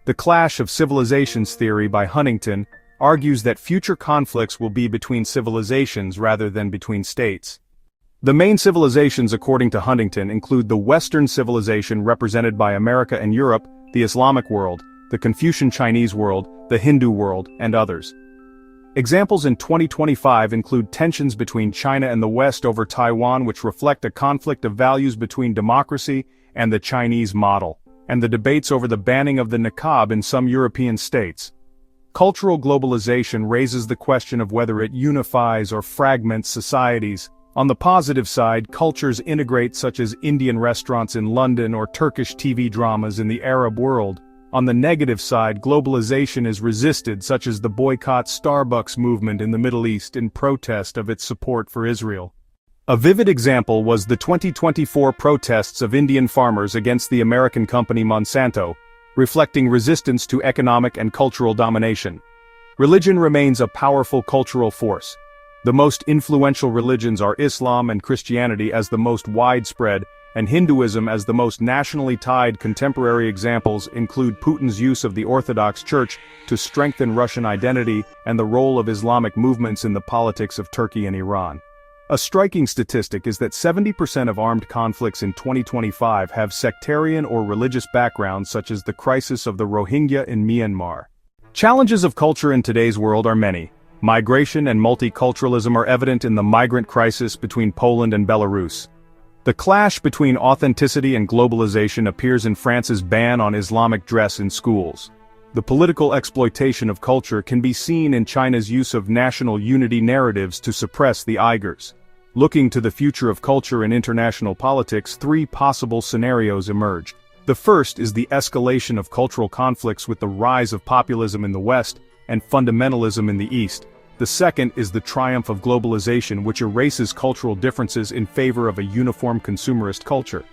The Clash of Civilizations theory by Huntington argues that future conflicts will be between civilizations rather than between states. The main civilizations according to Huntington include the Western civilization represented by America and Europe, the Islamic world, the Confucian Chinese world, the Hindu world, and others. Examples in 2025 include tensions between China and the West over Taiwan, which reflect a conflict of values between democracy and the Chinese model, and the debates over the banning of the niqab in some European states. Cultural globalization raises the question of whether it unifies or fragments societies. On the positive side, cultures integrate, such as Indian restaurants in London or Turkish TV dramas in the Arab world. On the negative side, globalization is resisted, such as the boycott Starbucks movement in the Middle East in protest of its support for Israel. A vivid example was the 2024 protests of Indian farmers against the American company Monsanto, reflecting resistance to economic and cultural domination. Religion remains a powerful cultural force. The most influential religions are Islam and Christianity as the most widespread, and Hinduism as the most nationally tied. Contemporary examples include Putin's use of the Orthodox Church to strengthen Russian identity and the role of Islamic movements in the politics of Turkey and Iran. A striking statistic is that 70% of armed conflicts in 2025 have sectarian or religious backgrounds, such as the crisis of the Rohingya in Myanmar. Challenges of culture in today's world are many. Migration and multiculturalism are evident in the migrant crisis between Poland and Belarus. The clash between authenticity and globalization appears in France's ban on Islamic dress in schools. The political exploitation of culture can be seen in China's use of national unity narratives to suppress the Uyghurs. Looking to the future of culture in international politics, three possible scenarios emerge. The first is the escalation of cultural conflicts with the rise of populism in the West and fundamentalism in the East. The second is the triumph of globalization, which erases cultural differences in favor of a uniform consumerist culture.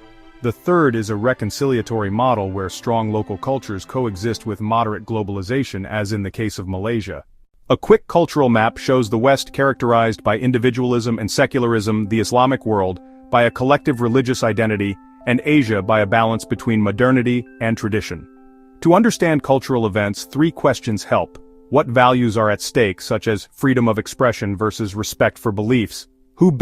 The third is a reconciliatory model where strong local cultures coexist with moderate globalization, as in the case of Malaysia. A quick cultural map shows the West characterized by individualism and secularism, the Islamic world by a collective religious identity, and Asia by a balance between modernity and tradition. To understand cultural events, three questions help. What values are at stake, such as freedom of expression versus respect for beliefs?